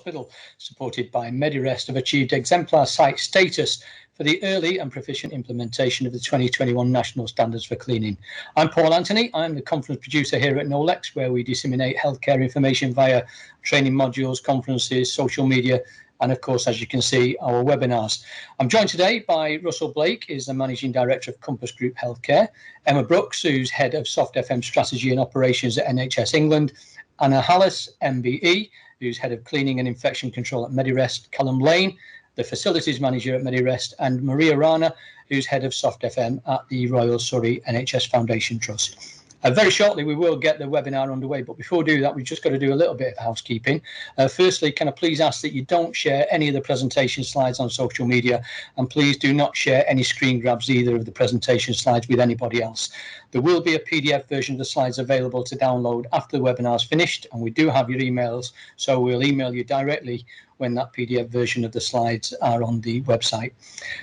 Hospital, supported by Medirest, have achieved exemplar site status for the early and proficient implementation of the 2021 National Standards for Cleaning. I'm Paul Anthony. I'm the conference producer here at Nolex, where we disseminate healthcare information via training modules, conferences, social media, and of course, as you can see, our webinars. I'm joined today by Russell Blake, who's the Managing Director of Compass Group Healthcare, Emma Brooks, who's Head of Soft FM Strategy and Operations at NHS England, Anna Hallis, MBE, who's Head of Cleaning and Infection Control at Medirest, Callum Lane, the Facilities Manager at Medirest, and Maria Rana, who's Head of Soft FM at the Royal Surrey NHS Foundation Trust. Very shortly, we will get the webinar underway, but before we do that, we've just got to do a little bit of housekeeping. Firstly, can I please ask that you don't share any of the presentation slides on social media, and please do not share any screen grabs either of the presentation slides with anybody else. There will be a PDF version of the slides available to download after the webinar is finished, and we do have your emails, so we'll email you directly when that PDF version of the slides are on the website.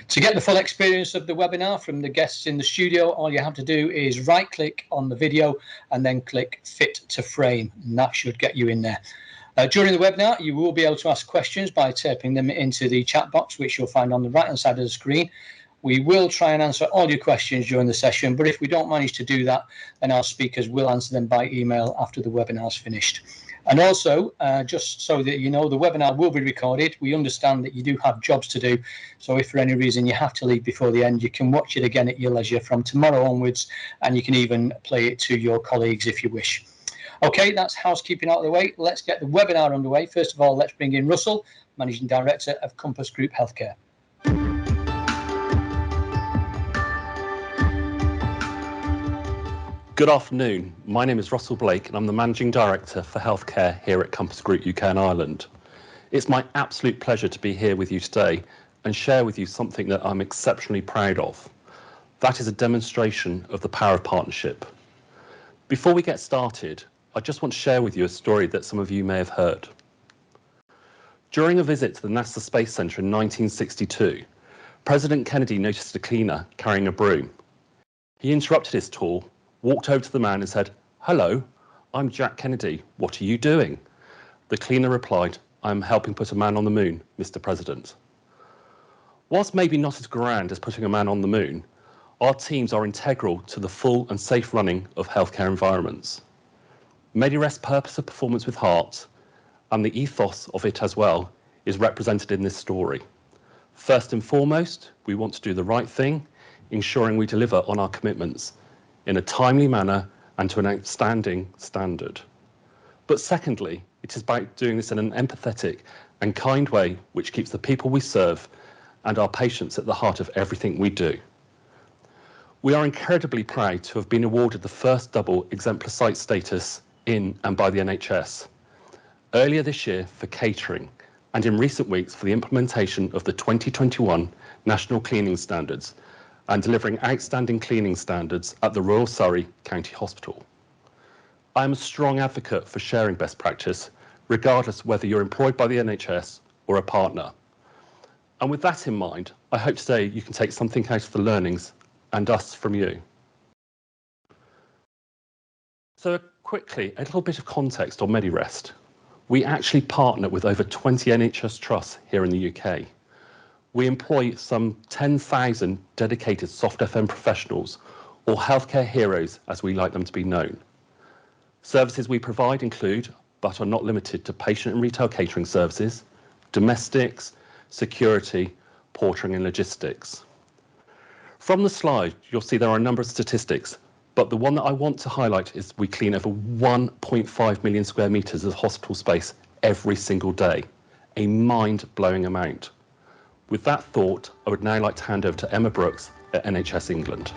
To get the full experience of the webinar from the guests in the studio, all you have to do is right-click on the video and then click Fit to Frame, and that should get you in there. During the webinar, you will be able to ask questions by typing them into the chat box, which you'll find on the right-hand side of the screen. We will try and answer all your questions during the session, but if we don't manage to do that, then our speakers will answer them by email after the webinar is finished. And also, just so that you know, the webinar will be recorded. We understand that you do have jobs to do, so if for any reason you have to leave before the end, you can watch it again at your leisure from tomorrow onwards, and you can even play it to your colleagues if you wish. Okay, that's housekeeping out of the way. Let's get the webinar underway. First of all, let's bring in Russell, Managing Director of Compass Group Healthcare. Good afternoon. My name is Russell Blake and I'm the Managing Director for Healthcare here at Compass Group UK and Ireland. It's my absolute pleasure to be here with you today and share with you something that I'm exceptionally proud of. That is a demonstration of the power of partnership. Before we get started, I just want to share with you a story that some of you may have heard. During a visit to the NASA Space Centre in 1962, President Kennedy noticed a cleaner carrying a broom. He interrupted his tour, walked over to the man and said, "Hello, I'm Jack Kennedy. What are you doing?" The cleaner replied, "I'm helping put a man on the moon, Mr. President." Whilst maybe not as grand as putting a man on the moon, our teams are integral to the full and safe running of healthcare environments. Medirest's purpose of performance with heart, and the ethos of it as well, is represented in this story. First and foremost, we want to do the right thing, ensuring we deliver on our commitments in a timely manner and to an outstanding standard. But secondly, it is about doing this in an empathetic and kind way which keeps the people we serve and our patients at the heart of everything we do. We are incredibly proud to have been awarded the first double exemplar site status in and by the NHS. Earlier this year for catering, and in recent weeks for the implementation of the 2021 National Cleaning Standards, and delivering outstanding cleaning standards at the Royal Surrey County Hospital. I am a strong advocate for sharing best practice, regardless of whether you're employed by the NHS or a partner. And with that in mind, I hope today you can take something out of the learnings and us from you. So quickly, a little bit of context on Medirest. We actually partner with over 20 NHS trusts here in the UK. We employ some 10,000 dedicated soft FM professionals, or healthcare heroes as we like them to be known. Services we provide include, but are not limited to, patient and retail catering services, domestics, security, portering and logistics. From the slide, you'll see there are a number of statistics, but the one that I want to highlight is we clean over 1.5 million square metres of hospital space every single day, a mind-blowing amount. With that thought, I would now like to hand over to Emma Brooks at NHS England.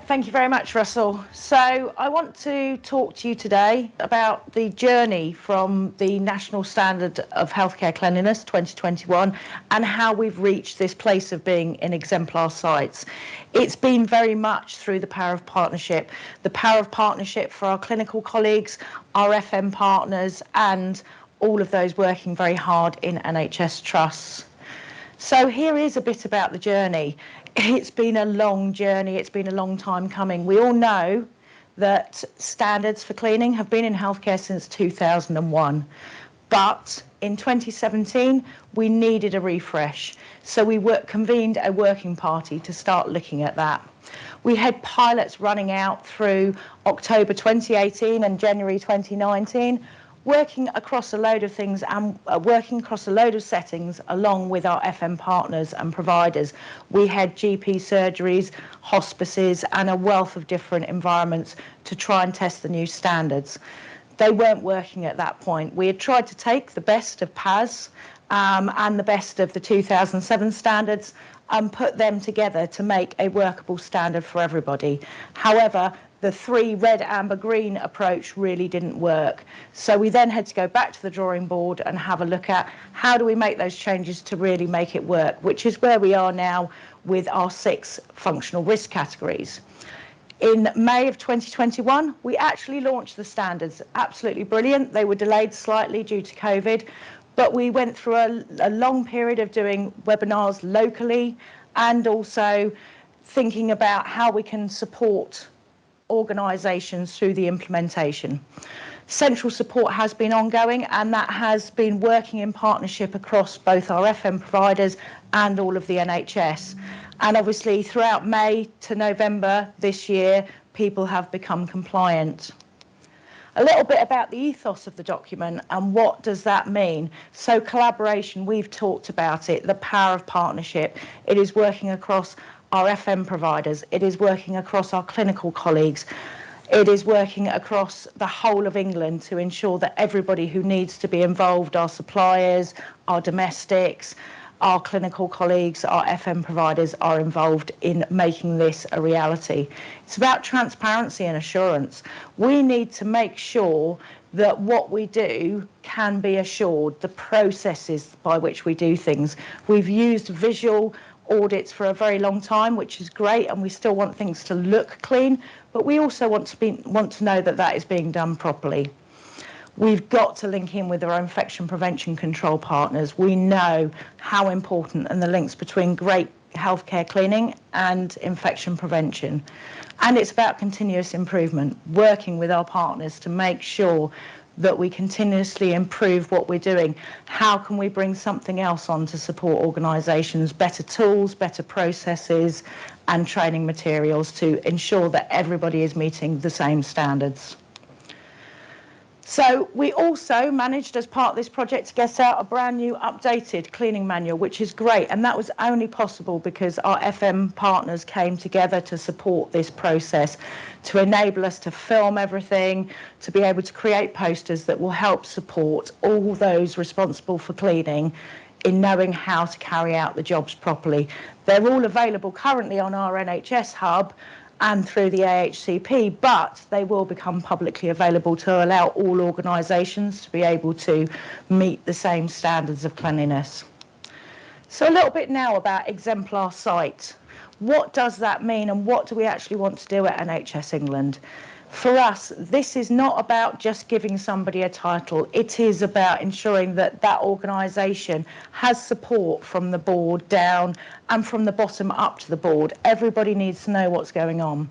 Thank you very much, Russell. So I want to talk to you today about the journey from the National Standard of Healthcare Cleanliness 2021 and how we've reached this place of being in exemplar sites. It's been very much through the power of partnership for our clinical colleagues, our FM partners, and all of those working very hard in NHS trusts. So here is a bit about the journey. It's been a long journey. It's been a long time coming. We all know that standards for cleaning have been in healthcare since 2001. But in 2017, we needed a refresh. So we convened a working party to start looking at that. We had pilots running out through October 2018 and January 2019, working across a load of things and working across a load of settings along with our FM partners and providers. We had GP surgeries, hospices, and a wealth of different environments to try and test the new standards. They weren't working at that point. We had tried to take the best of PAS and the best of the 2007 standards and put them together to make a workable standard for everybody. However, the 3 red, amber, green approach really didn't work. So we then had to go back to the drawing board and have a look at how do we make those changes to really make it work, which is where we are now with our 6 functional risk categories. In May of 2021, we actually launched the standards. Absolutely brilliant. They were delayed slightly due to COVID, but we went through a long period of doing webinars locally and also thinking about how we can support organisations through the implementation. Central support has been ongoing, and that has been working in partnership across both our FM providers and all of the NHS. And obviously throughout May to November this year, people have become compliant. A little bit about the ethos of the document and what does that mean. So collaboration, we've talked about it, the power of partnership. It is working across our FM providers. It is working across our clinical colleagues. It is working across the whole of England to ensure that everybody who needs to be involved, our suppliers, our domestics, our clinical colleagues, our FM providers, are involved in making this a reality. It's about transparency and assurance. We need to make sure that what we do can be assured, the processes by which we do things. We've used visual audits for a very long time, which is great, and we still want things to look clean, but we also want to know that that is being done properly. We've got to link in with our infection prevention control partners. We know how important and the links between great healthcare cleaning and infection prevention. And it's about continuous improvement, working with our partners to make sure that we continuously improve what we're doing. How can we bring something else on to support organisations, better tools, better processes and training materials to ensure that everybody is meeting the same standards. So we also managed, as part of this project, to get out a brand new updated cleaning manual, which is great. And that was only possible because our FM partners came together to support this process, to enable us to film everything, to be able to create posters that will help support all those responsible for cleaning in knowing how to carry out the jobs properly. They're all available currently on our NHS hub and through the AHCP, but they will become publicly available to allow all organisations to be able to meet the same standards of cleanliness. So a little bit now about Exemplar site. What does that mean and what do we actually want to do at NHS England? For us, this is not about just giving somebody a title. It is about ensuring that that organisation has support from the board down and from the bottom up to the board. Everybody needs to know what's going on.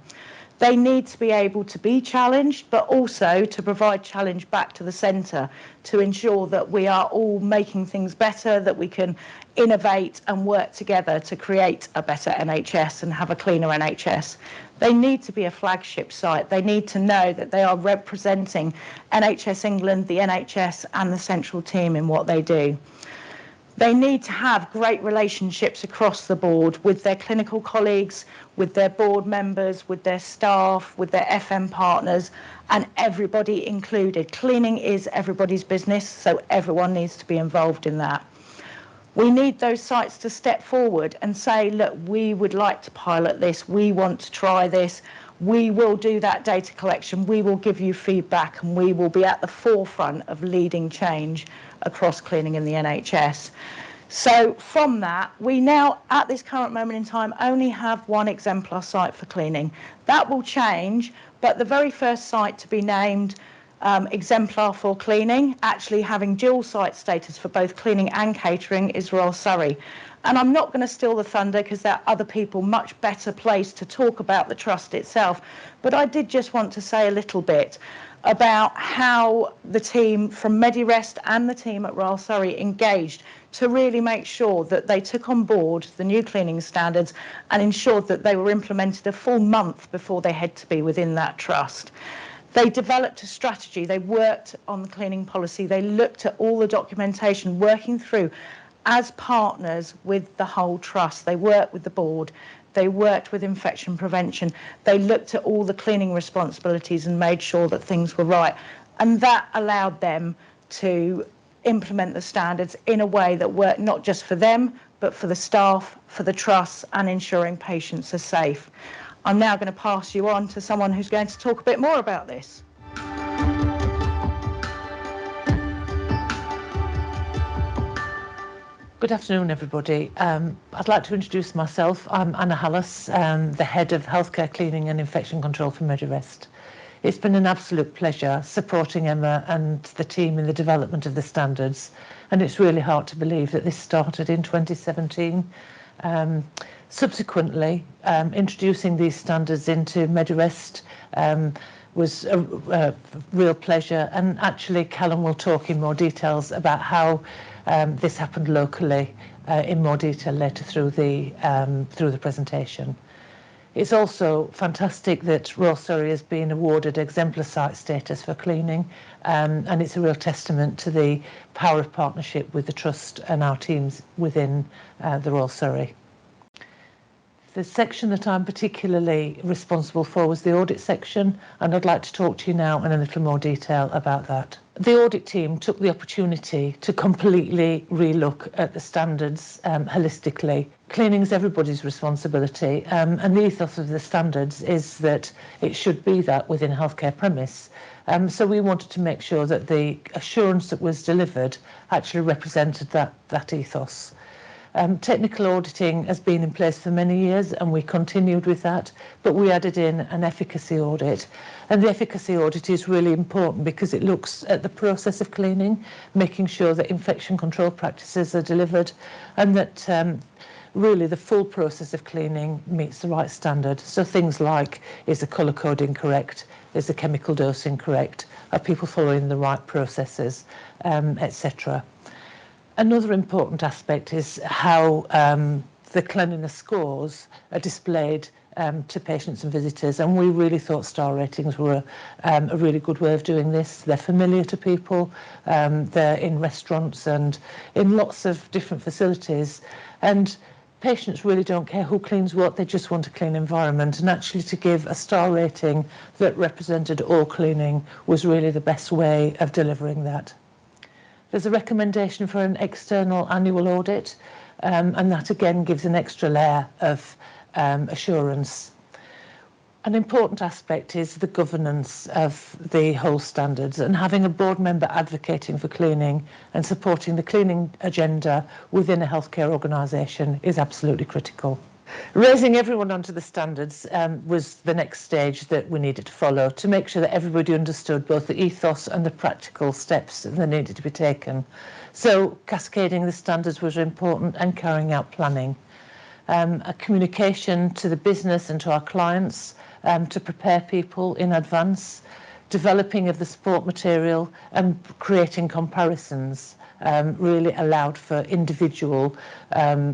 They need to be able to be challenged, but also to provide challenge back to the centre to ensure that we are all making things better, that we can innovate and work together to create a better NHS and have a cleaner NHS. They need to be a flagship site. They need to know that they are representing NHS England, the NHS and the central team in what they do. They need to have great relationships across the board with their clinical colleagues, with their board members, with their staff, with their FM partners, and everybody included. Cleaning is everybody's business, so everyone needs to be involved in that. We need those sites to step forward and say, look, we would like to pilot this, we want to try this, we will do that data collection, we will give you feedback, and we will be at the forefront of leading change across cleaning in the NHS. So from that, we now, at this current moment in time, only have one Exemplar site for cleaning. That will change, but the very first site to be named Exemplar for cleaning, actually having dual site status for both cleaning and catering, is Royal Surrey. And I'm not going to steal the thunder because there are other people much better placed to talk about the trust itself. But I did just want to say a little bit about how the team from Medirest and the team at Royal Surrey engaged to really make sure that they took on board the new cleaning standards and ensured that they were implemented a full month before they had to be within that trust. They developed a strategy, they worked on the cleaning policy, they looked at all the documentation, working through as partners with the whole trust. They worked with the board, they worked with infection prevention, they looked at all the cleaning responsibilities and made sure that things were right. And that allowed them to implement the standards in a way that worked not just for them, but for the staff, for the trusts, and ensuring patients are safe. I'm now going to pass you on to someone who's going to talk a bit more about this. Good afternoon, everybody. I'd like to introduce myself. I'm Anna Hallis, the Head of Healthcare Cleaning and Infection Control for Medirest. It's been an absolute pleasure supporting Emma and the team in the development of the standards, and it's really hard to believe that this started in 2017. Subsequently, introducing these standards into Medirest was a real pleasure, and actually Callum will talk in more details about how this happened locally in more detail later through the presentation. It's also fantastic that Royal Surrey has been awarded Exemplar site status for cleaning, and it's a real testament to the power of partnership with the Trust and our teams within the Royal Surrey. The section that I'm particularly responsible for was the audit section, and I'd like to talk to you now in a little more detail about that. The audit team took the opportunity to completely relook at the standards holistically. Cleaning is everybody's responsibility, and the ethos of the standards is that it should be that within a healthcare premise. So we wanted to make sure that the assurance that was delivered actually represented that ethos. Technical auditing has been in place for many years, and we continued with that, but we added in an efficacy audit. And the efficacy audit is really important because it looks at the process of cleaning, making sure that infection control practices are delivered, and that really the full process of cleaning meets the right standard. So things like, is the colour coding correct? Is the chemical dosing correct? Are people following the right processes, etc. Another important aspect is how the cleanliness scores are displayed to patients and visitors, and we really thought star ratings were a really good way of doing this. They're familiar to people, they're in restaurants and in lots of different facilities, and patients really don't care who cleans what, they just want a clean environment, and actually to give a star rating that represented all cleaning was really the best way of delivering that. There's a recommendation for an external annual audit, and that again gives an extra layer of assurance. An important aspect is the governance of the whole standards, and having a board member advocating for cleaning and supporting the cleaning agenda within a healthcare organisation is absolutely critical. Raising everyone onto the standards was the next stage that we needed to follow to make sure that everybody understood both the ethos and the practical steps that needed to be taken. So cascading the standards was important, and carrying out planning. A communication to the business and to our clients to prepare people in advance, developing of the support material and creating comparisons really allowed for individual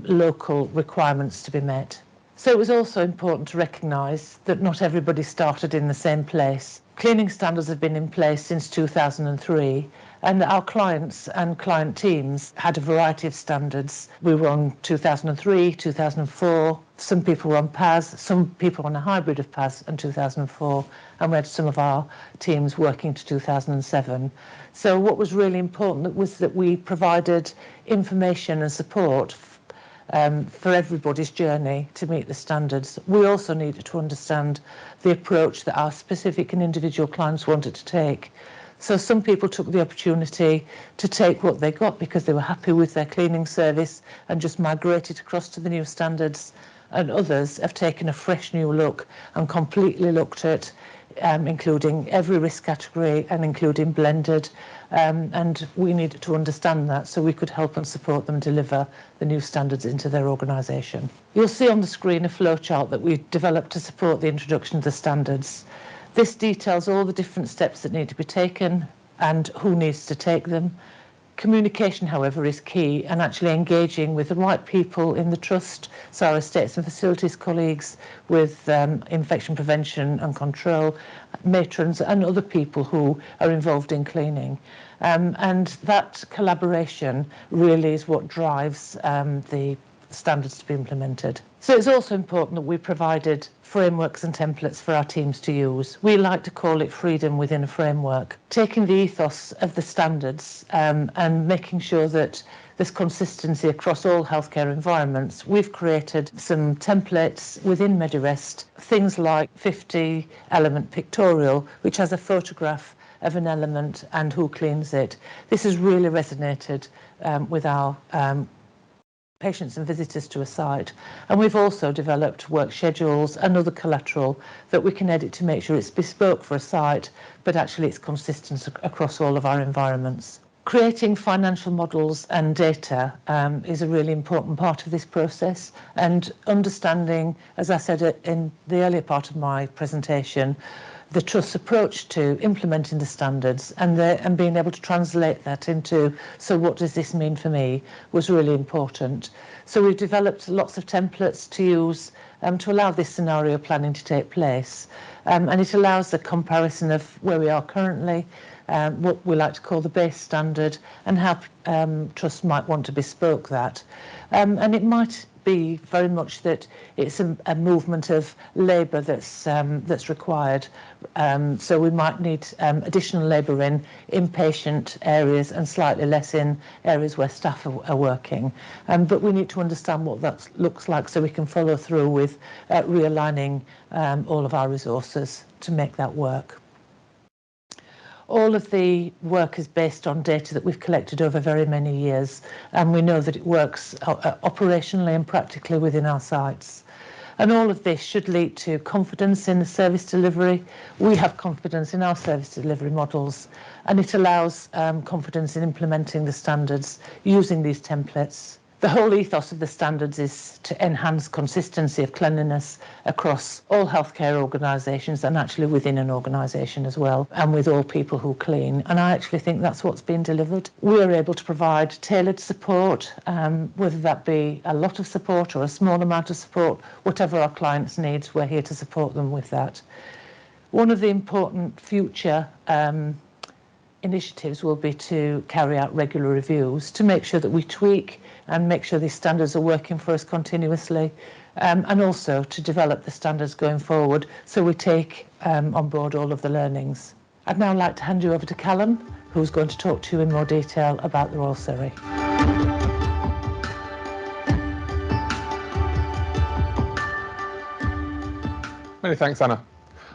local requirements to be met. So it was also important to recognise that not everybody started in the same place. Cleaning standards have been in place since 2003, and our clients and client teams had a variety of standards. We were on 2003, 2004, some people were on PAS, some people on a hybrid of PAS and 2004, and we had some of our teams working to 2007. So what was really important was that we provided information and support for everybody's journey to meet the standards. We also needed to understand the approach that our specific and individual clients wanted to take. So some people took the opportunity to take what they got because they were happy with their cleaning service and just migrated across to the new standards, and others have taken a fresh new look and completely looked at including every risk category and including blended. And we needed to understand that so we could help and support them deliver the new standards into their organisation. You'll see on the screen a flowchart that we've developed to support the introduction of the standards. This details all the different steps that need to be taken and who needs to take them. Communication, however, is key, and actually engaging with the right people in the trust, so our estates and facilities colleagues, with infection prevention and control, matrons and other people who are involved in cleaning. And that collaboration really is what drives the standards to be implemented. So it's also important that we provided frameworks and templates for our teams to use. We like to call it freedom within a framework, taking the ethos of the standards and making sure that there's consistency across all healthcare environments. We've created some templates within Medirest, things like 50 element pictorial, which has a photograph of an element and who cleans it. This has really resonated with our patients and visitors to a site. And we've also developed work schedules and other collateral that we can edit to make sure it's bespoke for a site, but actually it's consistent across all of our environments. Creating financial models and data is a really important part of this process, and understanding, as I said in the earlier part of my presentation, the Trust's approach to implementing the standards and being able to translate that into, so what does this mean for me, was really important. So we've developed lots of templates to use to allow this scenario planning to take place. And it allows the comparison of where we are currently, what we like to call the base standard, and how Trusts might want to bespoke that. And it might be very much that it's a movement of labour that's required. So we might need additional labour in inpatient areas and slightly less in areas where staff are working. But we need to understand what that looks like so we can follow through with realigning all of our resources to make that work. All of the work is based on data that we've collected over very many years, and we know that it works operationally and practically within our sites. And all of this should lead to confidence in the service delivery. We have confidence in our service delivery models, and it allows confidence in implementing the standards using these templates. The whole ethos of the standards is to enhance consistency of cleanliness across all healthcare organisations and actually within an organisation as well, and with all people who clean. And I actually think that's what's been delivered. We are able to provide tailored support, whether that be a lot of support or a small amount of support, whatever our clients' needs, we're here to support them with that. One of the important future initiatives will be to carry out regular reviews to make sure that we tweak and make sure these standards are working for us continuously, and also to develop the standards going forward so we take on board all of the learnings. I'd now like to hand you over to Callum, who's going to talk to you in more detail about the Royal Surrey. Many thanks, Anna.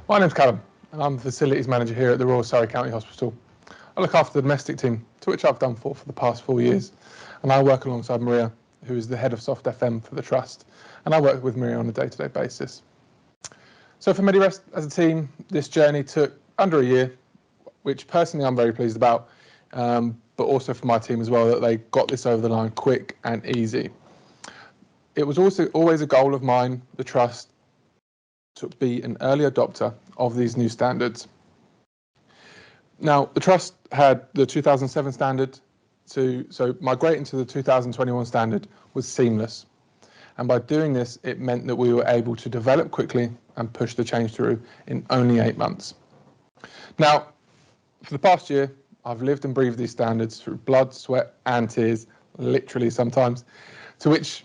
My name's Callum, and I'm the Facilities Manager here at the Royal Surrey County Hospital. I look after the domestic team, to which I've done for the past 4 years, and I work alongside Maria, who is the head of Soft FM for the Trust, and I work with Maria on a day-to-day basis. So for Medirest as a team, this journey took under a year, which personally I'm very pleased about, but also for my team as well, that they got this over the line quick and easy. It was also always a goal of mine, the Trust, to be an early adopter of these new standards. Now, the Trust had the 2007 standard, so migrating to the 2021 standard was seamless. And by doing this, it meant that we were able to develop quickly and push the change through in only 8 months. Now, for the past year, I've lived and breathed these standards through blood, sweat and tears, literally sometimes, to which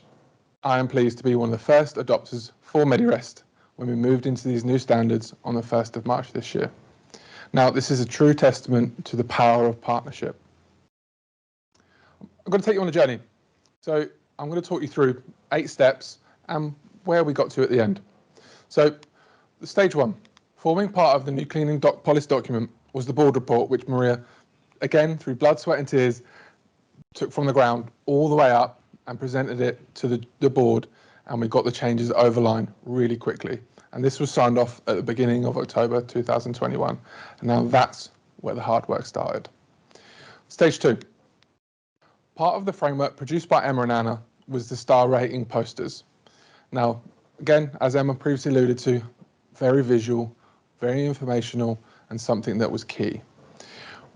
I am pleased to be one of the first adopters for Medirest when we moved into these new standards on the 1st of March this year. Now, this is a true testament to the power of partnership. I'm going to take you on a journey. So I'm going to talk you through 8 steps and where we got to at the end. So stage 1, forming part of the new cleaning policy document was the board report, which Maria, again, through blood, sweat and tears, took from the ground all the way up and presented it to the board, and we got the changes over line really quickly. And this was signed off at the beginning of October 2021. And now that's where the hard work started. Stage 2. Part of the framework produced by Emma and Anna was the star rating posters. Now, again, as Emma previously alluded to, very visual, very informational, and something that was key.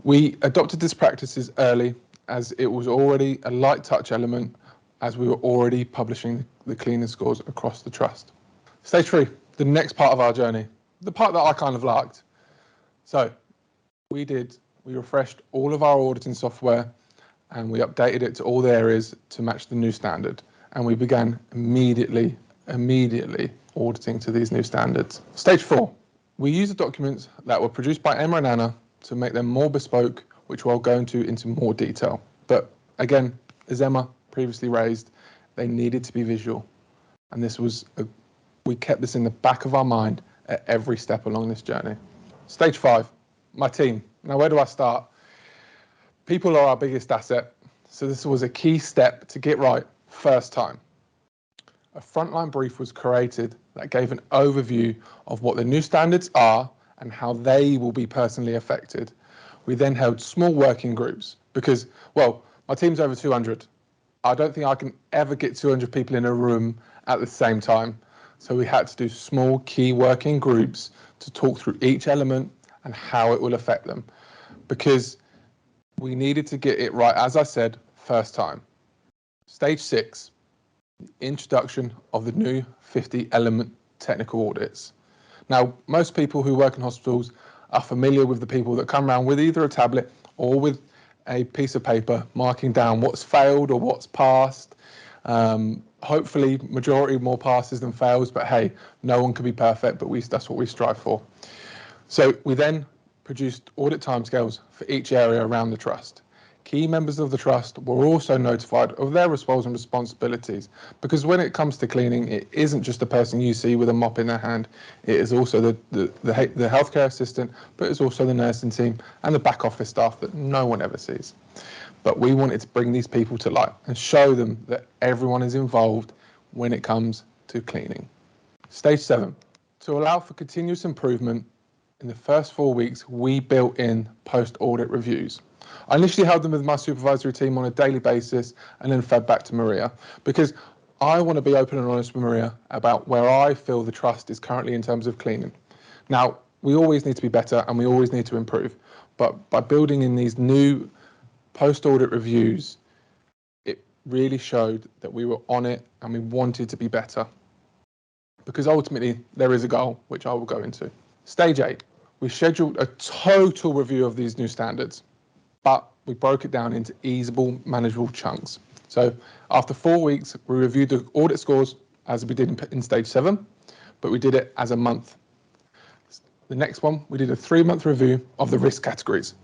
We adopted these practices early as it was already a light touch element as we were already publishing the cleaning scores across the trust. Stage 3, the next part of our journey, the part that I kind of liked. So we refreshed all of our auditing software and we updated it to all the areas to match the new standard. And we began immediately auditing to these new standards. Stage 4, we used the documents that were produced by Emma and Anna to make them more bespoke, which we'll go into more detail. But again, as Emma previously raised, they needed to be visual. And we kept this in the back of our mind at every step along this journey. Stage 5, my team. Now, where do I start? People are our biggest asset. So this was a key step to get right first time. A frontline brief was created that gave an overview of what the new standards are and how they will be personally affected. We then held small working groups because, well, my team's over 200. I don't think I can ever get 200 people in a room at the same time. So we had to do small key working groups to talk through each element and how it will affect them, because we needed to get it right, as I said, first time. Stage 6, introduction of the new 50 element technical audits. Now, most people who work in hospitals are familiar with the people that come around with either a tablet or with a piece of paper marking down what's failed or what's passed. Hopefully majority more passes than fails, but hey, no one can be perfect, but that's what we strive for. So we then produced audit timescales for each area around the trust. Key members of the trust were also notified of their roles and responsibilities, because when it comes to cleaning, it isn't just the person you see with a mop in their hand. It is also the healthcare assistant, but it's also the nursing team and the back office staff that no one ever sees. But we wanted to bring these people to light and show them that everyone is involved when it comes to cleaning. Stage 7, to allow for continuous improvement, in the first 4 weeks, we built in post-audit reviews. I initially held them with my supervisory team on a daily basis and then fed back to Maria, because I want to be open and honest with Maria about where I feel the trust is currently in terms of cleaning. Now, we always need to be better and we always need to improve, but by building in these new post-audit reviews, it really showed that we were on it and we wanted to be better, because ultimately there is a goal, which I will go into. Stage 8, we scheduled a total review of these new standards, but we broke it down into easable, manageable chunks. So after 4 weeks, we reviewed the audit scores as we did in stage 7, but we did it as a month. The next one, we did a 3-month review of the risk categories.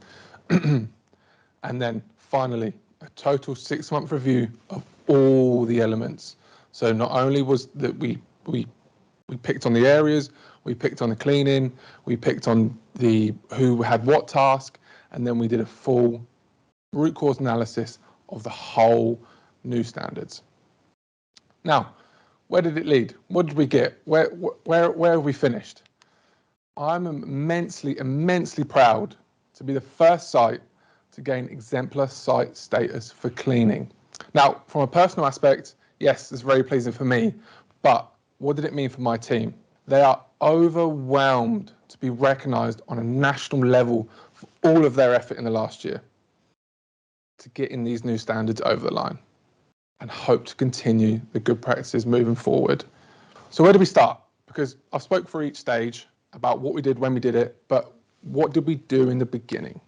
And then finally, a total 6-month review of all the elements. So not only was that we picked on the areas, we picked on the cleaning, we picked on who had what task, and then we did a full root cause analysis of the whole new standards. Now, where did it lead? What did we get? Where have we finished? I'm immensely proud to be the first site to gain Exemplar site status for cleaning. Now, from a personal aspect, yes, it's very pleasing for me, but what did it mean for my team? They are overwhelmed to be recognised on a national level for all of their effort in the last year to getting these new standards over the line, and hope to continue the good practices moving forward. So where do we start? Because I've spoke for each stage about what we did when we did it, but what did we do in the beginning?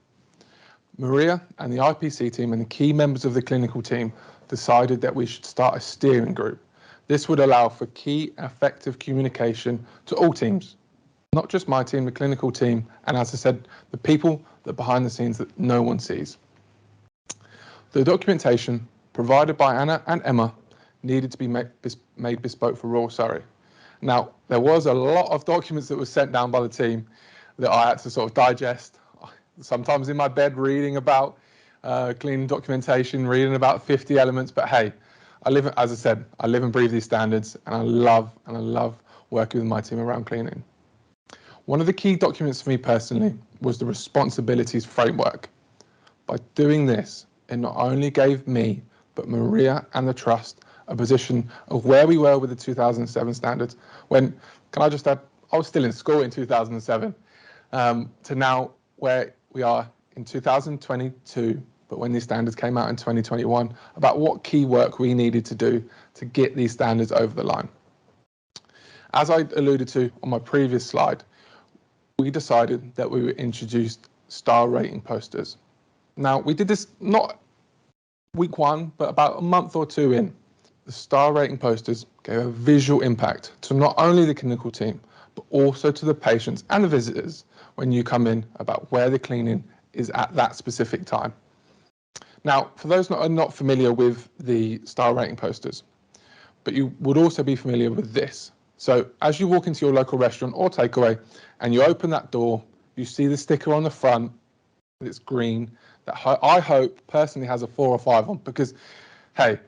Maria and the IPC team and the key members of the clinical team decided that we should start a steering group. This would allow for key effective communication to all teams, not just my team, the clinical team, and as I said, the people that behind the scenes that no one sees. The documentation provided by Anna and Emma needed to be made bespoke for Royal Surrey. Now, there was a lot of documents that were sent down by the team that I had to sort of digest, sometimes in my bed reading about cleaning documentation, reading about 50 elements, but hey, as I said, I live and breathe these standards, and I love working with my team around cleaning. One of the key documents for me personally was the responsibilities framework. By doing this, it not only gave me, but Maria and the trust a position of where we were with the 2007 standards when, can I just add, I was still in school in 2007, to now where we are in 2022, but when these standards came out in 2021, about what key work we needed to do to get these standards over the line. As I alluded to on my previous slide, we decided that we would introduce star rating posters. Now, we did this not week one, but about a month or two in. The star rating posters gave a visual impact to not only the clinical team, but also to the patients and the visitors when you come in about where the cleaning is at that specific time. Now, for those that are not familiar with the star rating posters, but you would also be familiar with this. So as you walk into your local restaurant or takeaway and you open that door, you see the sticker on the front that's green that I hope personally has a 4 or 5 on, because, hey,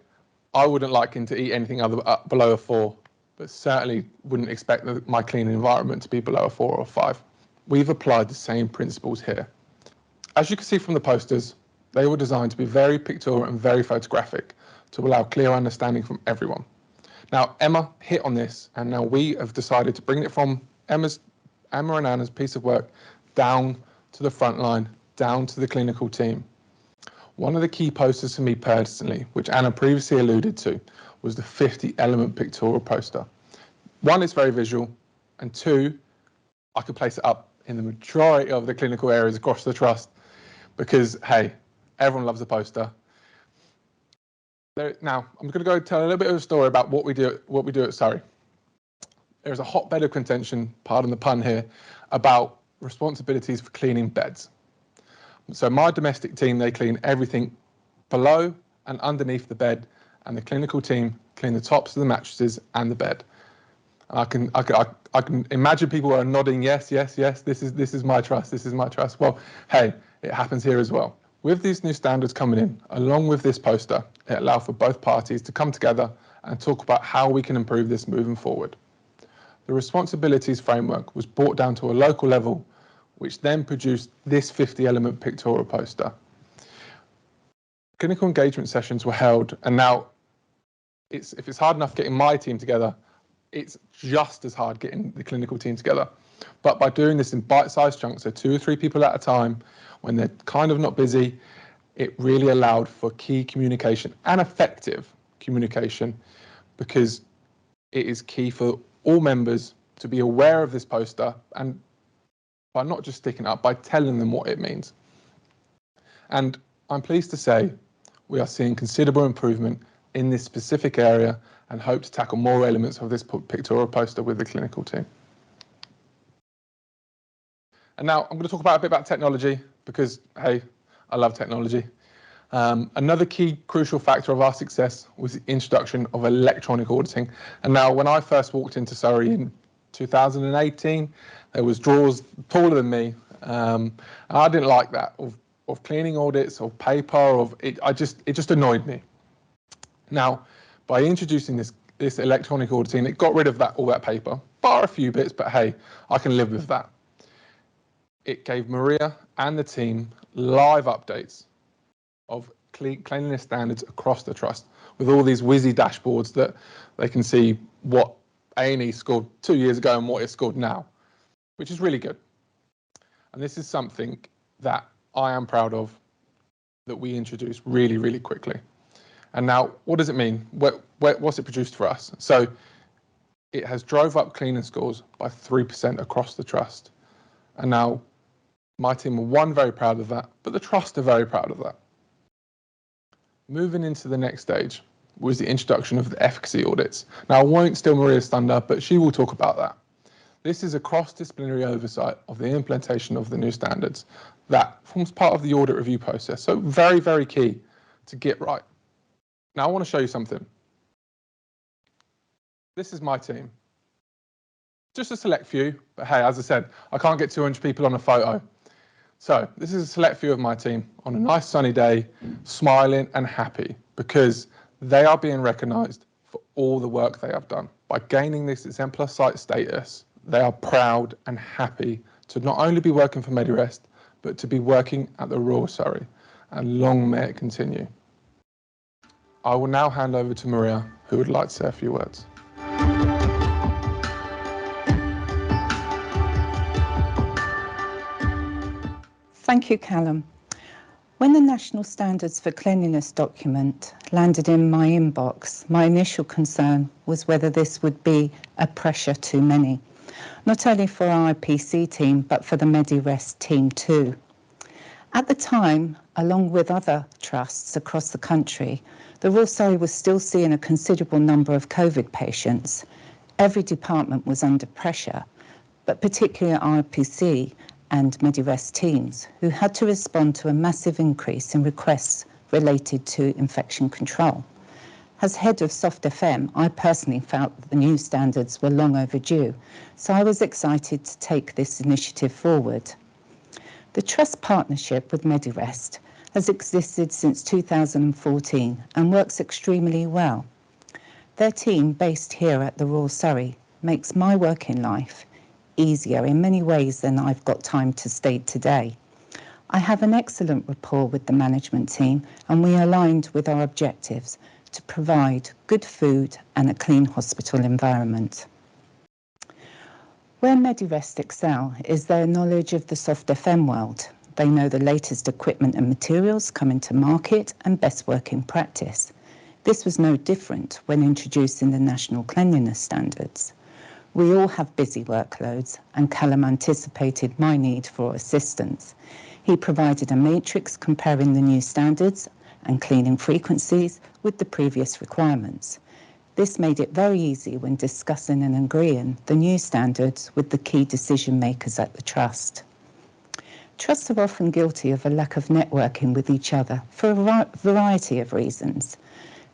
I wouldn't like him to eat anything other below a 4, but certainly wouldn't expect my cleaning environment to be below a 4 or a 5. We've applied the same principles here. As you can see from the posters, they were designed to be very pictorial and very photographic to allow clear understanding from everyone. Now, Emma hit on this, and now we have decided to bring it from Emma and Anna's piece of work down to the front line, down to the clinical team. One of the key posters for me personally, which Anna previously alluded to, was the 50-element pictorial poster. One, it's very visual, and 2, I could place it up in the majority of the clinical areas across the trust because, hey, everyone loves a poster. Now, I'm going to go tell a little bit of a story about what we do at Surrey. There's a hotbed of contention, pardon the pun here, about responsibilities for cleaning beds. So my domestic team, they clean everything below and underneath the bed, and the clinical team clean the tops of the mattresses and the bed. And I can imagine people are nodding, yes, yes, yes, this is my trust, this is my trust. Well, hey, it happens here as well. With these new standards coming in, along with this poster, it allowed for both parties to come together and talk about how we can improve this moving forward. The responsibilities framework was brought down to a local level, which then produced this 50-element pictorial poster. Clinical engagement sessions were held, and now if it's hard enough getting my team together, it's just as hard getting the clinical team together. But by doing this in bite-sized chunks, so 2 or 3 people at a time, when they're kind of not busy, it really allowed for key communication and effective communication, because it is key for all members to be aware of this poster, and by not just sticking up, by telling them what it means. And I'm pleased to say we are seeing considerable improvement in this specific area and hope to tackle more elements of this pictorial poster with the clinical team. And now I'm going to talk a bit about technology because, hey, I love technology. Another key crucial factor of our success was the introduction of electronic auditing. And now when I first walked into Surrey in 2018, there was drawers taller than me. And I didn't like that, of cleaning audits, of paper, it just annoyed me. Now, by introducing this electronic auditing, it got rid of all that paper, bar a few bits, but hey, I can live with that. It gave Maria and the team live updates of cleanliness standards across the trust, with all these whizzy dashboards that they can see what A&E scored 2 years ago and what it's scored now, which is really good. And this is something that I am proud of, that we introduced really, really quickly. And now, what does it mean? What's it produced for us? So it has drove up cleaning scores by 3% across the trust. And now my team are, one, very proud of that, but the trust are very proud of that. Moving into the next stage was the introduction of the efficacy audits. Now, I won't steal Maria's thunder, but she will talk about that. This is a cross-disciplinary oversight of the implementation of the new standards that forms part of the audit review process. So very, very key to get right. Now I want to show you something. This is my team. Just a select few, but hey, as I said, I can't get 200 people on a photo. So this is a select few of my team on a nice sunny day, smiling and happy, because they are being recognised for all the work they have done. By gaining this exemplar site status, they are proud and happy to not only be working for Medirest, but to be working at the Royal Surrey, and long may it continue. I will now hand over to Maria, who would like to say a few words. Thank you, Callum. When the National Standards for Cleanliness document landed in my inbox, my initial concern was whether this would be a pressure too many, not only for our IPC team, but for the Medirest team too. At the time, along with other trusts across the country, the Royal Surrey was still seeing a considerable number of COVID patients. Every department was under pressure, but particularly IPC and Medirest teams, who had to respond to a massive increase in requests related to infection control. As head of Soft FM, I personally felt that the new standards were long overdue, so I was excited to take this initiative forward. The Trust partnership with Medirest has existed since 2014 and works extremely well. Their team, based here at the Royal Surrey, makes my working life easier in many ways than I've got time to state today. I have an excellent rapport with the management team, and we are aligned with our objectives to provide good food and a clean hospital environment. Where Medirest excel is their knowledge of the Soft FM world. They know the latest equipment and materials coming to market and best working practice. This was no different when introducing the National Cleanliness Standards. We all have busy workloads, and Callum anticipated my need for assistance. He provided a matrix comparing the new standards and cleaning frequencies with the previous requirements. This made it very easy when discussing and agreeing the new standards with the key decision makers at the Trust. Trusts are often guilty of a lack of networking with each other for a variety of reasons.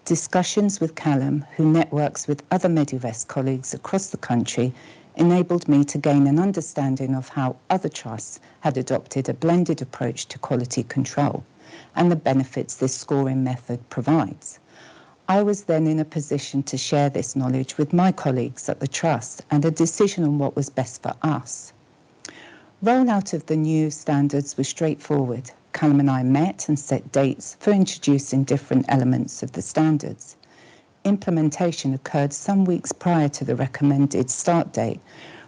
Discussions with Callum, who networks with other Medirest colleagues across the country, enabled me to gain an understanding of how other trusts had adopted a blended approach to quality control and the benefits this scoring method provides. I was then in a position to share this knowledge with my colleagues at the Trust and a decision on what was best for us. Rollout of the new standards was straightforward. Callum and I met and set dates for introducing different elements of the standards. Implementation occurred some weeks prior to the recommended start date,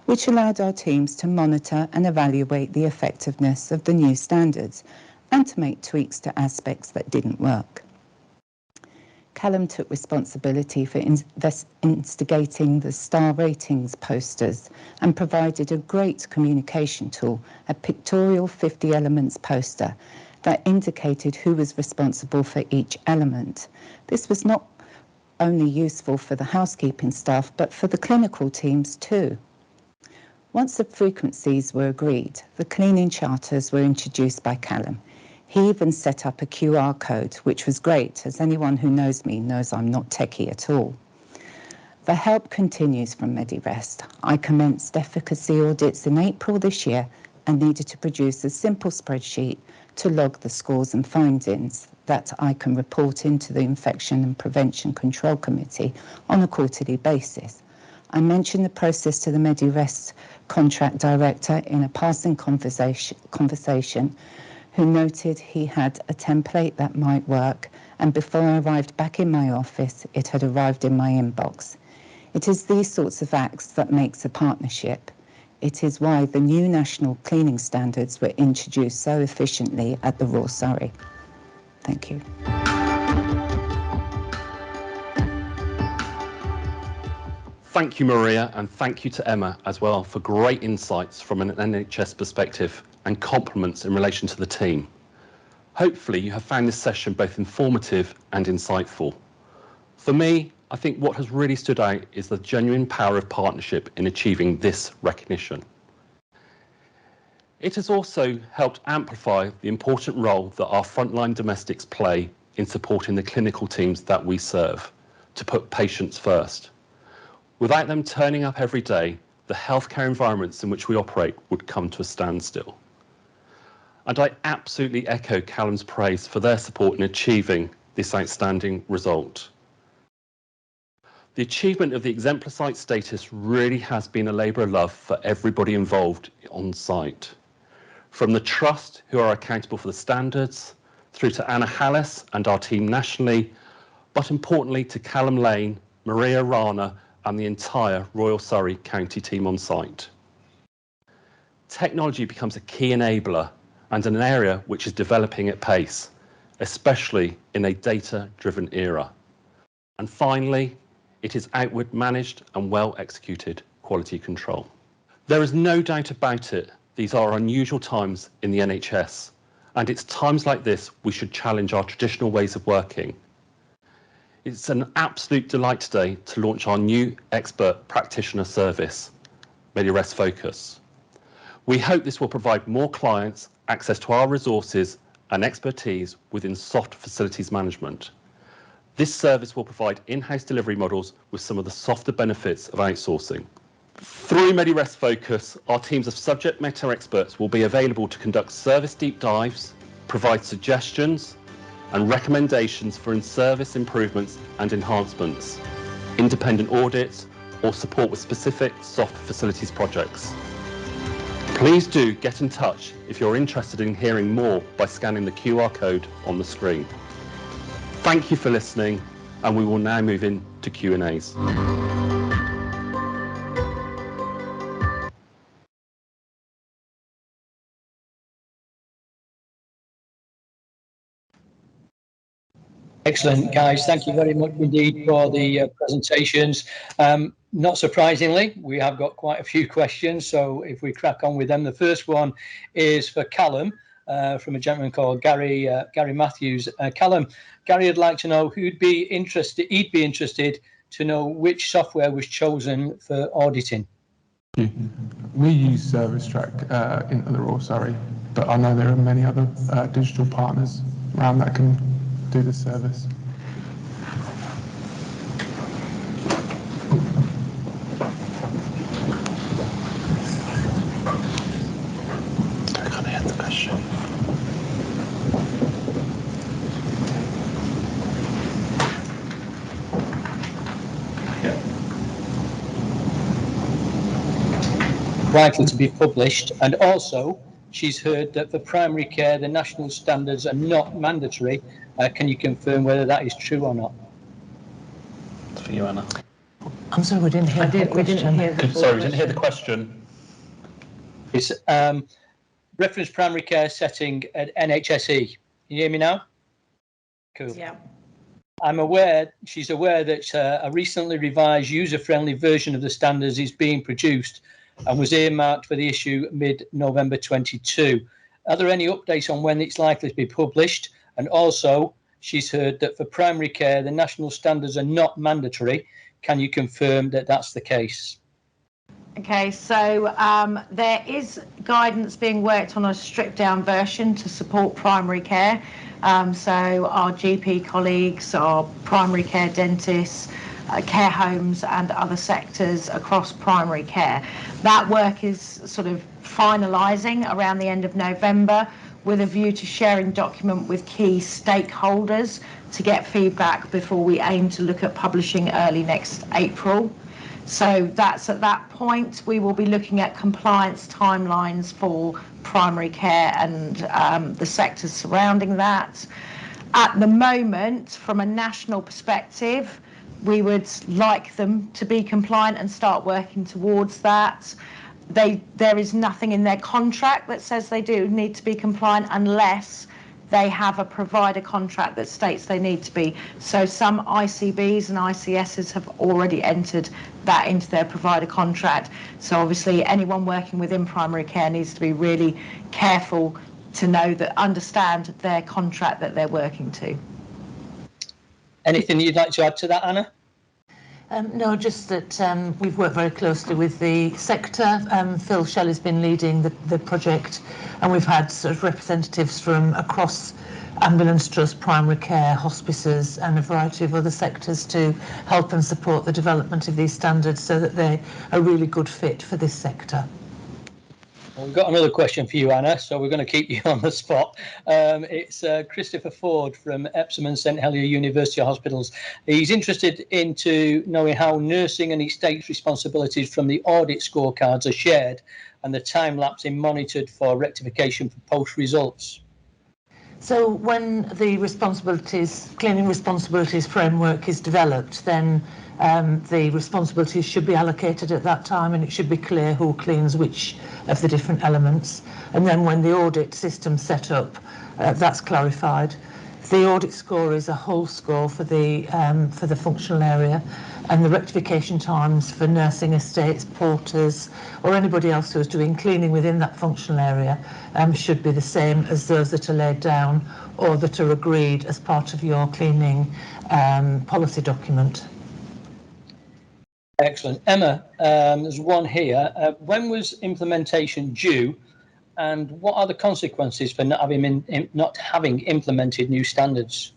which allowed our teams to monitor and evaluate the effectiveness of the new standards and to make tweaks to aspects that didn't work. Callum took responsibility for instigating the star ratings posters and provided a great communication tool, a pictorial 50 elements poster that indicated who was responsible for each element. This was not only useful for the housekeeping staff, but for the clinical teams too. Once the frequencies were agreed, the cleaning charters were introduced by Callum. He even set up a QR code, which was great, as anyone who knows me knows I'm not techie at all. The help continues from Medirest. I commenced efficacy audits in April this year and needed to produce a simple spreadsheet to log the scores and findings that I can report into the Infection and Prevention Control Committee on a quarterly basis. I mentioned the process to the Medirest contract director in a passing conversation who noted he had a template that might work, and before I arrived back in my office, it had arrived in my inbox. It is these sorts of acts that makes a partnership. It is why the new national cleaning standards were introduced so efficiently at the Royal Surrey. Thank you. Thank you, Maria, and thank you to Emma as well for great insights from an NHS perspective and compliments in relation to the team. Hopefully you have found this session both informative and insightful. For me, I think what has really stood out is the genuine power of partnership in achieving this recognition. It has also helped amplify the important role that our frontline domestics play in supporting the clinical teams that we serve, to put patients first. Without them turning up every day, the healthcare environments in which we operate would come to a standstill. And I absolutely echo Callum's praise for their support in achieving this outstanding result. The achievement of the exemplar site status really has been a labour of love for everybody involved on site. From the trust who are accountable for the standards, through to Anna Hallis and our team nationally, but importantly to Callum Lane, Maria Rana and the entire Royal Surrey County team on site. Technology becomes a key enabler and an area which is developing at pace, especially in a data-driven era. And finally, it is outward managed and well executed quality control. There is no doubt about it, these are unusual times in the NHS, and it's times like this we should challenge our traditional ways of working. It's an absolute delight today to launch our new expert practitioner service, Medirest Focus. We hope this will provide more clients access to our resources and expertise within soft facilities management. This service will provide in-house delivery models with some of the softer benefits of outsourcing. Through Medirest Focus, our teams of subject matter experts will be available to conduct service deep dives, provide suggestions and recommendations for in-service improvements and enhancements, independent audits or support with specific soft facilities projects. Please do get in touch if you're interested in hearing more by scanning the QR code on the screen. Thank you for listening, and we will now move into Q&As. Excellent, guys. Thank you very much indeed for the presentations. Not surprisingly, we have got quite a few questions, so if we crack on with them. The first one is for Callum, from a gentleman called Gary Matthews. Callum, Gary would like to know he'd be interested to know which software was chosen for auditing. We use Service Track in the Royal Surrey, but I know there are many other digital partners around that can do the service. I can't hear the question. Likely to be published, and also she's heard that for primary care the national standards are not mandatory. Can you confirm whether that is true or not? It's for you, Anna. I'm sorry, we didn't hear the question. Sorry, we didn't hear the question. It's reference primary care setting at NHSE. Can you hear me now? Cool. Yeah. She's aware that a recently revised user-friendly version of the standards is being produced and was earmarked for the issue mid-November 22. Are there any updates on when it's likely to be published? And also, she's heard that for primary care, the national standards are not mandatory. Can you confirm that that's the case? Okay, so there is guidance being worked on a stripped down version to support primary care. So our GP colleagues, our primary care dentists, care homes and other sectors across primary care. That work is sort of finalising around the end of November with a view to sharing document with key stakeholders to get feedback before we aim to look at publishing early next April. So that's at that point we will be looking at compliance timelines for primary care and the sectors surrounding that. At the moment, from a national perspective, we would like them to be compliant and start working towards that. There is nothing in their contract that says they do need to be compliant unless they have a provider contract that states they need to be. So some ICBs and ICSs have already entered that into their provider contract. So obviously anyone working within primary care needs to be really careful to know that, understand their contract that they're working to. Anything you'd like to add to that, Anna? No, just that we've worked very closely with the sector. Phil Shelley's been leading the project, and we've had sort of representatives from across ambulance trust, primary care, hospices and a variety of other sectors to help and support the development of these standards so that they're a really good fit for this sector. Well, we've got another question for you, Anna, so we're going to keep you on the spot. It's Christopher Ford from Epsom and St Helier University Hospitals. He's interested into knowing how nursing and estates responsibilities from the audit scorecards are shared and the time lapse in monitored for rectification for post results. So when the cleaning responsibilities framework is developed, then the responsibilities should be allocated at that time, and it should be clear who cleans which of the different elements. And then when the audit system's set up, that's clarified. The audit score is a whole score for the functional area, and the rectification times for nursing estates, porters, or anybody else who is doing cleaning within that functional area should be the same as those that are laid down or that are agreed as part of your cleaning policy document. Excellent. Emma, there's one here. When was implementation due, and what are the consequences for not having implemented new standards?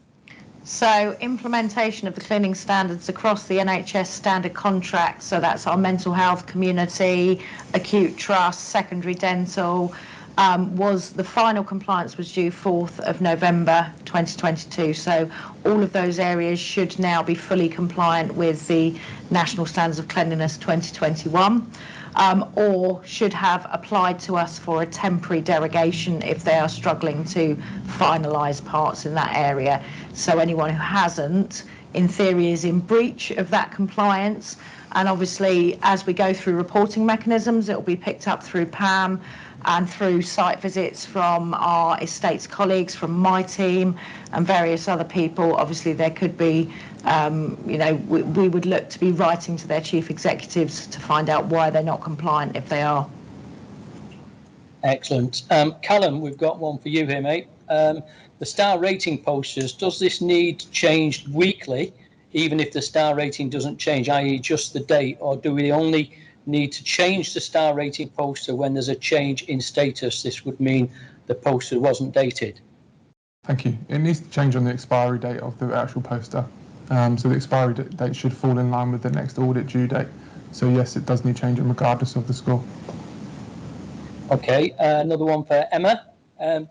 So implementation of the cleaning standards across the NHS standard contracts, so that's our mental health, community, acute trust, secondary dental, was the final compliance was due 4th of November 2022. So all of those areas should now be fully compliant with the National Standards of Cleanliness 2021. Or should have applied to us for a temporary derogation if they are struggling to finalise parts in that area. So anyone who hasn't, in theory, is in breach of that compliance. And obviously, as we go through reporting mechanisms, it will be picked up through PAM and through site visits from our estates colleagues, from my team and various other people. Obviously, there could be, we would look to be writing to their chief executives to find out why they're not compliant if they are. Excellent. Callum, we've got one for you here, mate. The star rating posters, does this need changed weekly, even if the star rating doesn't change, i.e. just the date, or do we only need to change the star rating poster when there's a change in status? This would mean the poster wasn't dated. Thank you. It needs to change on the expiry date of the actual poster. So the expiry date should fall in line with the next audit due date. So yes, it does need changing regardless of the score. Okay, another one for Emma.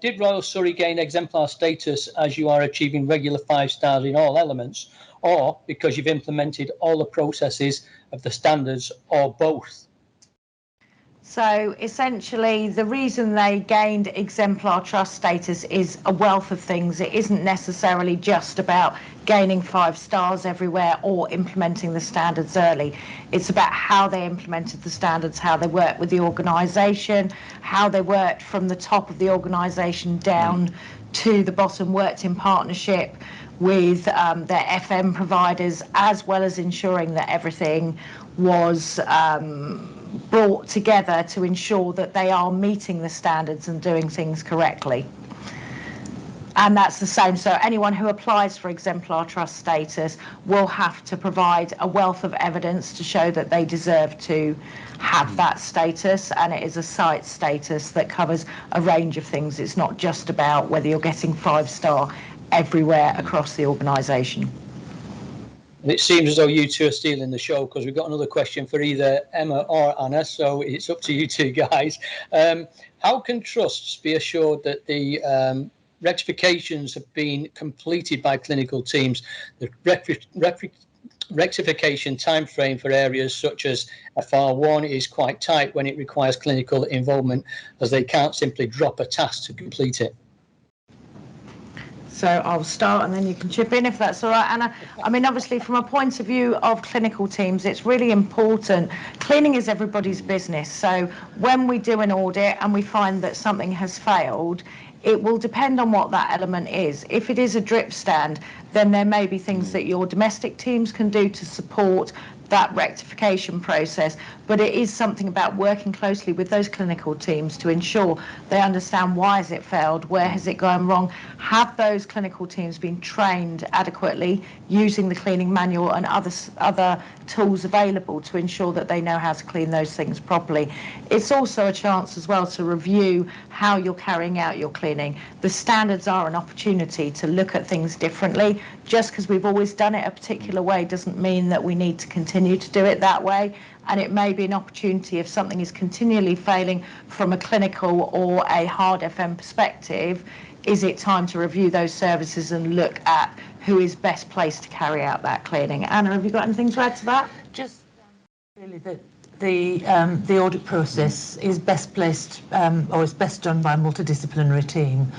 Did Royal Surrey gain exemplar status as you are achieving regular 5 stars in all elements, or because you've implemented all the processes of the standards, or both? So essentially, the reason they gained exemplar trust status is a wealth of things. It isn't necessarily just about gaining 5 stars everywhere or implementing the standards early. It's about how they implemented the standards, how they worked with the organisation, how they worked from the top of the organisation down to the bottom, worked in partnership with their FM providers, as well as ensuring that everything was brought together to ensure that they are meeting the standards and doing things correctly. And that's the same. So anyone who applies for exemplar trust status will have to provide a wealth of evidence to show that they deserve to have that status, and it is a site status that covers a range of things. It's not just about whether you're getting 5-star everywhere across the organisation. It seems as though you two are stealing the show, because we've got another question for either Emma or Anna, so it's up to you two guys. How can trusts be assured that the rectifications have been completed by clinical teams? The rectification time frame for areas such as FR1 is quite tight when it requires clinical involvement, as they can't simply drop a task to complete it. So I'll start and then you can chip in if that's all right, Anna. I mean, obviously, from a point of view of clinical teams, it's really important. Cleaning is everybody's business. So when we do an audit and we find that something has failed, it will depend on what that element is. If it is a drip stand, then there may be things that your domestic teams can do to support that rectification process, but it is something about working closely with those clinical teams to ensure they understand why has it failed, where has it gone wrong. Have those clinical teams been trained adequately using the cleaning manual and other tools available to ensure that they know how to clean those things properly. It's also a chance as well to review how you're carrying out your cleaning. The standards are an opportunity to look at things differently, Just because we've always done it a particular way doesn't mean that we need to continue to do it that way. And it may be an opportunity if something is continually failing from a clinical or a hard FM perspective, is it time to review those services and look at who is best placed to carry out that cleaning? Anna, have you got anything to add to that? Just really that the audit process is best placed or is best done by a multidisciplinary team.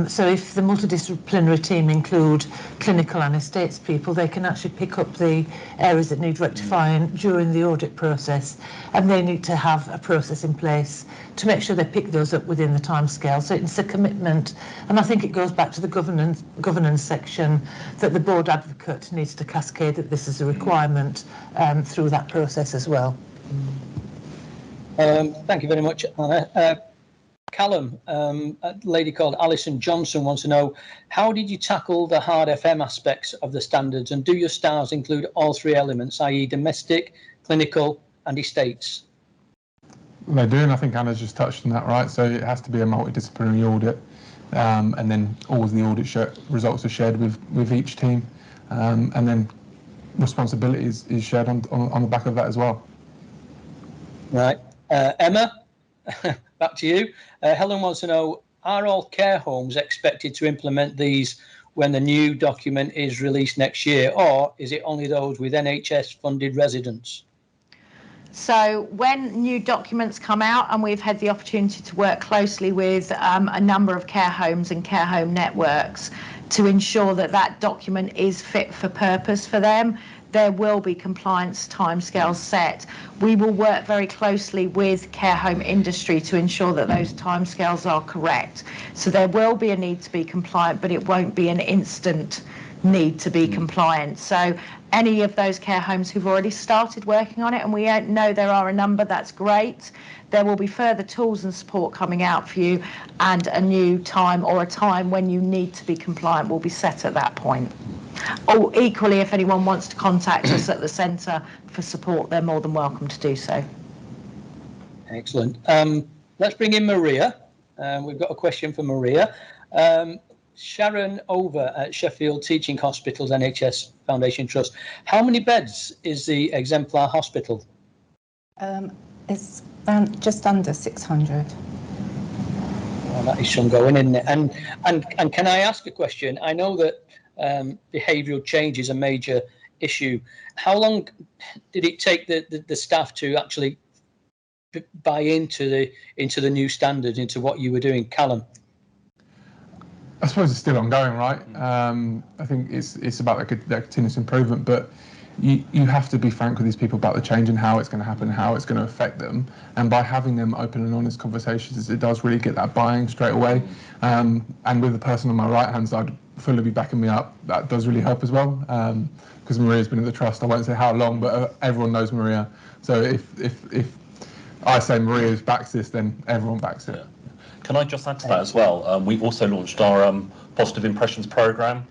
So if the multidisciplinary team include clinical and estates people, they can actually pick up the areas that need rectifying during the audit process, and they need to have a process in place to make sure they pick those up within the timescale. So it's a commitment, and I think it goes back to the governance section that the board advocate needs to cascade that this is a requirement through that process as well. Thank you very much, Anna. Callum, a lady called Alison Johnson wants to know, how did you tackle the hard FM aspects of the standards, and do your stars include all three elements, i.e. domestic, clinical and estates? They do, and I think Anna's just touched on that, right? So it has to be a multidisciplinary audit, and then all of the audit results are shared with each team, and then responsibility is shared on the back of that as well. Right. Emma, back to you. Helen wants to know, are all care homes expected to implement these when the new document is released next year, or is it only those with NHS funded residents? So when new documents come out, and we've had the opportunity to work closely with a number of care homes and care home networks to ensure that that document is fit for purpose for them, there will be compliance timescales set. We will work very closely with care home industry to ensure that those timescales are correct. So there will be a need to be compliant, but it won't be an instant need to be compliant. So any of those care homes who've already started working on it, and we know there are a number, that's great. There will be further tools and support coming out for you, and a new time or a time when you need to be compliant will be set at that point. Or equally, if anyone wants to contact us at the centre for support, they're more than welcome to do so. Excellent. Let's bring in Maria. We've got a question for Maria. Sharon Over at Sheffield Teaching Hospitals NHS Foundation Trust. How many beds is the Exemplar Hospital? It's just under 600. Well, that is some going, isn't it? And can I ask a question? I know that behavioural change is a major issue. How long did it take the staff to actually buy into the new standard, into what you were doing, Callum? I suppose it's still ongoing, right? I think it's about that continuous improvement, but you have to be frank with these people about the change and how it's going to happen, how it's going to affect them. And by having them open and honest conversations, it does really get that buy-in straight away. And with the person on my right-hand side fully be backing me up, that does really help as well. Because Maria's been at the trust, I won't say how long, but everyone knows Maria. So if I say Maria's backs this, then everyone backs it. Yeah. Can I just add to that as well? We've also launched our Positive Impressions programme,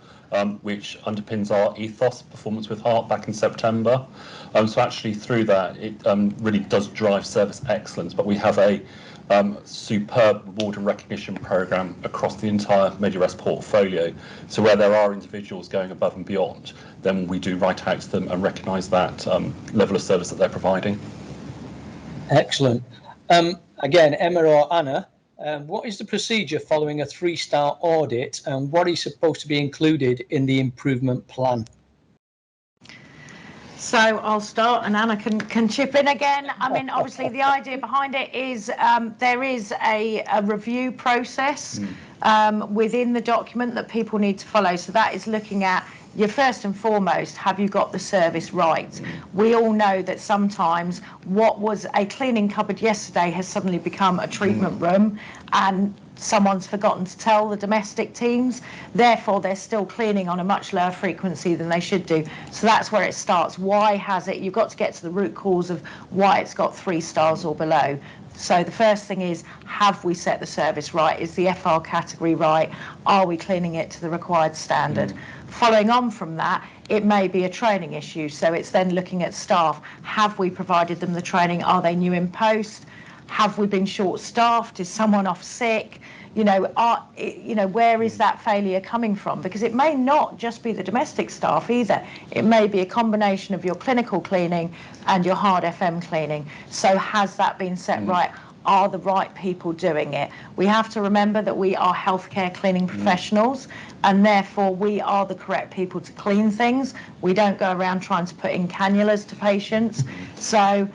which underpins our ethos, Performance with Heart, back in September. So actually through that, it really does drive service excellence, but we have a superb reward and recognition programme across the entire Medirest portfolio. So where there are individuals going above and beyond, then we do write out to them and recognise that level of service that they're providing. Excellent. Again, Emma or Anna, what is the procedure following a 3-star audit, and what is supposed to be included in the improvement plan? So I'll start, and Anna can chip in again. I mean, obviously the idea behind it is there is a review process within the document that people need to follow. So that is looking at, you first and foremost, have you got the service right? We all know that sometimes what was a cleaning cupboard yesterday has suddenly become a treatment room, and someone's forgotten to tell the domestic teams, therefore they're still cleaning on a much lower frequency than they should do. So that's where it starts. Why has it? You've got to get to the root cause of why it's got 3 stars or below. So the first thing is, have we set the service right? Is the FR category right? Are we cleaning it to the required standard? Following on from that, it may be a training issue. So it's then looking at staff. Have we provided them the training? Are they new in post? Have we been short-staffed? Is someone off sick? where is that failure coming from? Because it may not just be the domestic staff either. It may be a combination of your clinical cleaning and your hard FM cleaning. So has that been set right? Are the right people doing it? We have to remember that we are healthcare cleaning professionals, and therefore we are the correct people to clean things. We don't go around trying to put in cannulas to patients. So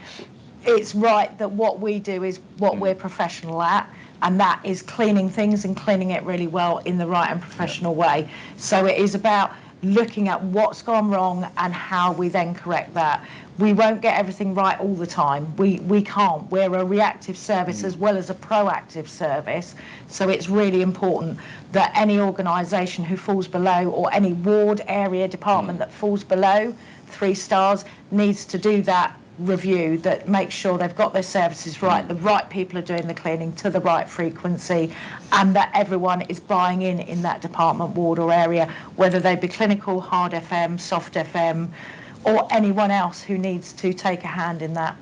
it's right that what we do is what we're professional at, and that is cleaning things and cleaning it really well in the right and professional way. So it is about looking at what's gone wrong and how we then correct that. We won't get everything right all the time. We can't. We're a reactive service as well as a proactive service. So it's really important that any organisation who falls below, or any ward, area, department that falls below 3 stars, needs to do that review, that makes sure they've got their services right, the right people are doing the cleaning to the right frequency, and that everyone is buying in that department, ward or area, whether they be clinical, hard FM, soft FM, or anyone else who needs to take a hand in that.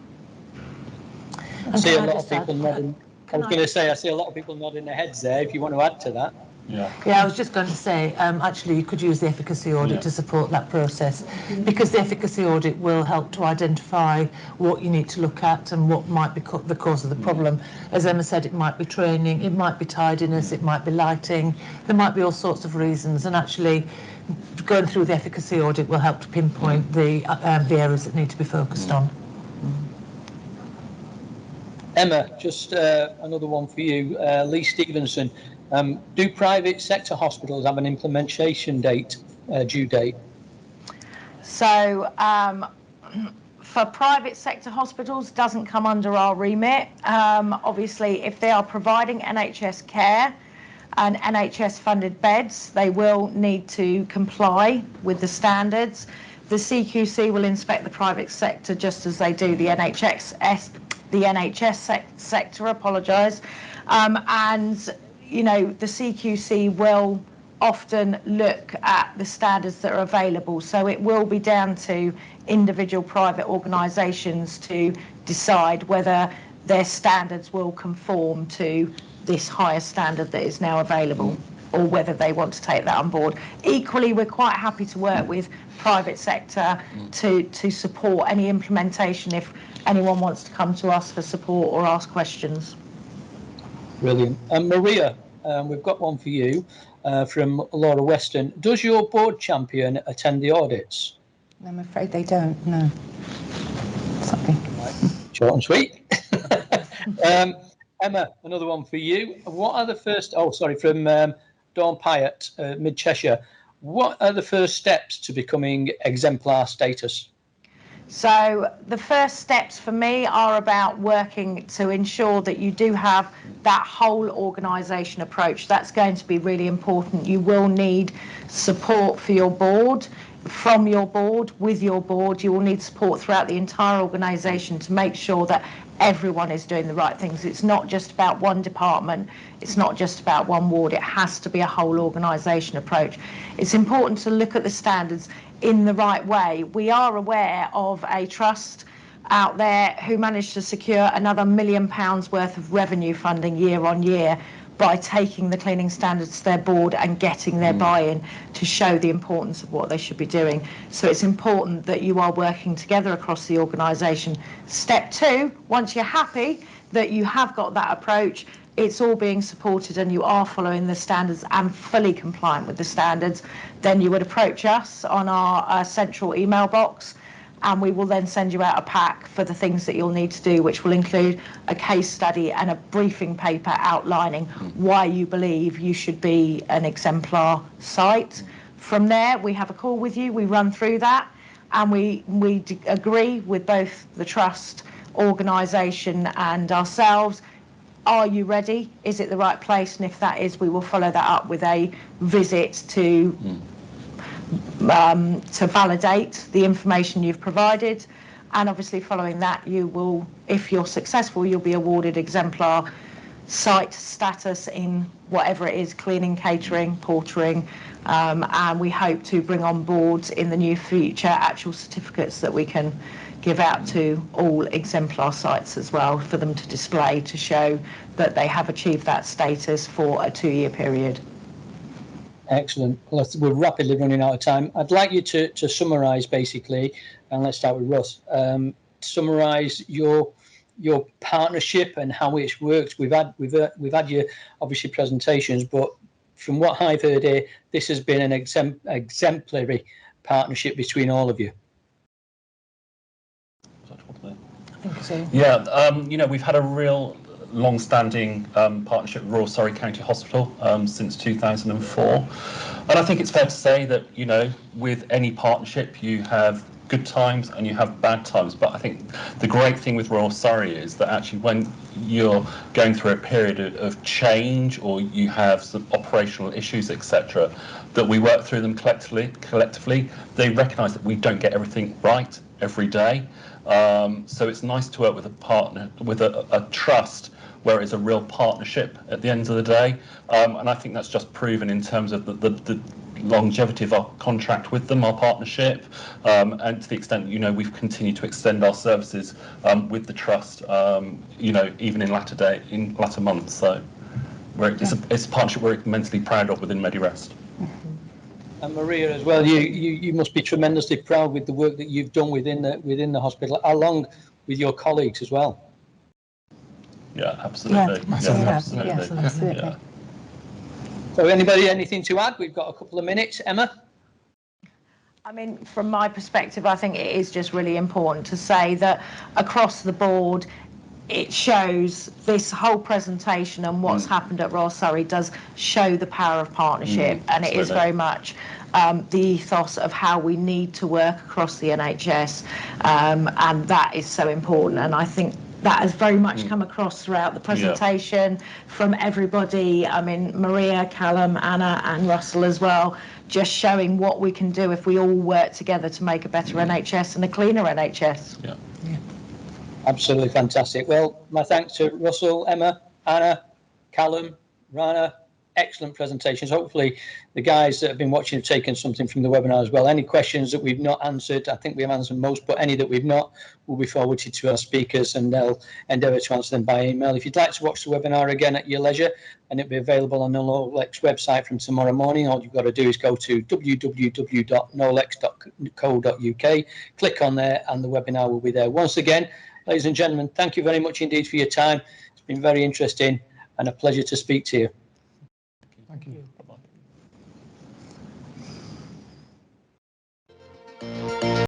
I see a lot of people nodding. I was going to say, I see a lot of people nodding their heads there, if you want to add to that. Yeah, I was just going to say, actually, you could use the efficacy audit to support that process, because the efficacy audit will help to identify what you need to look at and what might be the cause of the problem. As Emma said, it might be training, it might be tidiness, it might be lighting, there might be all sorts of reasons, and actually going through the efficacy audit will help to pinpoint the areas that need to be focused on. Emma, just another one for you. Lee Stevenson. Do private sector hospitals have an implementation date, due date? So for private sector hospitals, doesn't come under our remit. Obviously, if they are providing NHS care and NHS funded beds, they will need to comply with the standards. The CQC will inspect the private sector just as they do the NHS sector, apologise. And the CQC will often look at the standards that are available. So it will be down to individual private organisations to decide whether their standards will conform to this higher standard that is now available, or whether they want to take that on board. Equally, we're quite happy to work with private sector to support any implementation if anyone wants to come to us for support or ask questions. Brilliant. Maria, we've got one for you from Laura Weston. Does your board champion attend the audits? I'm afraid they don't, no. Sorry. Short and sweet. Emma, another one for you. What are the first, from Dawn Pyatt, Mid Cheshire. What are the first steps to becoming exemplar status? So the first steps for me are about working to ensure that you do have that whole organisation approach. That's going to be really important. You will need support for your board, from your board, with your board. You will need support throughout the entire organisation to make sure that everyone is doing the right things. It's not just about one department. It's not just about one ward. It has to be a whole organisation approach. It's important to look at the standards in the right way. We are aware of a trust out there who managed to secure another £1 million worth of revenue funding year on year by taking the cleaning standards to their board and getting their buy-in to show the importance of what they should be doing. So it's important that you are working together across the organisation. Step 2, once you're happy that you have got that approach, it's all being supported and you are following the standards and fully compliant with the standards, then you would approach us on our central email box, and we will then send you out a pack for the things that you'll need to do, which will include a case study and a briefing paper outlining why you believe you should be an exemplar site. From there, we have a call with you, we run through that, and we agree with both the trust, organisation and ourselves. Are you ready? Is it the right place? And if that is, we will follow that up with a visit to validate the information you've provided. And obviously following that, you will, if you're successful, you'll be awarded exemplar site status in whatever it is, cleaning, catering, portering, and we hope to bring on board in the near future actual certificates that we can give out to all Exemplar sites as well for them to display to show that they have achieved that status for a 2-year period. Excellent. We're rapidly running out of time. I'd like you to summarise basically, and let's start with Russ. Summarise your partnership and how it's worked. We've had your obviously presentations, but from what I've heard here, this has been an exemplary partnership between all of you. I think so. Yeah, you know, we've had a real long-standing partnership with Royal Surrey County Hospital since 2004, and I think it's fair to say that, you know, with any partnership you have good times and you have bad times, but I think the great thing with Royal Surrey is that actually when you're going through a period of change or you have some operational issues, etc., that we work through them collectively. They recognise that we don't get everything right every day, so it's nice to work with a partner, with a trust where it's a real partnership at the end of the day, and I think that's just proven in terms of the longevity of our contract with them, our partnership, and to the extent, you know, we've continued to extend our services with the trust, you know, even in latter months. So it's a partnership we're immensely proud of within Medirest. And Maria as well, you must be tremendously proud with the work that you've done within the hospital, along with your colleagues as well. Yeah, absolutely. Yeah, absolutely. yes, absolutely. Yeah. So anything to add? We've got a couple of minutes. Emma? I mean, from my perspective, I think it is just really important to say that across the board, it shows this whole presentation and what's happened at Royal Surrey does show the power of partnership, and it is very much the ethos of how we need to work across the NHS, and that is so important, and I think that has very much come across throughout the presentation from everybody. I mean, Maria, Callum, Anna and Russell as well, just showing what we can do if we all work together to make a better NHS and a cleaner NHS. Yeah. Absolutely fantastic. Well, my thanks to Russell, Emma, Anna, Callum, Rana. Excellent presentations. Hopefully the guys that have been watching have taken something from the webinar as well. Any questions that we've not answered, I think we have answered most, but any that we've not will be forwarded to our speakers and they'll endeavour to answer them by email. If you'd like to watch the webinar again at your leisure, and it'll be available on the Nolex website from tomorrow morning, all you've got to do is go to www.nolex.co.uk, click on there and the webinar will be there. Once again, ladies and gentlemen, thank you very much indeed for your time. It's been very interesting and a pleasure to speak to you. Thank you.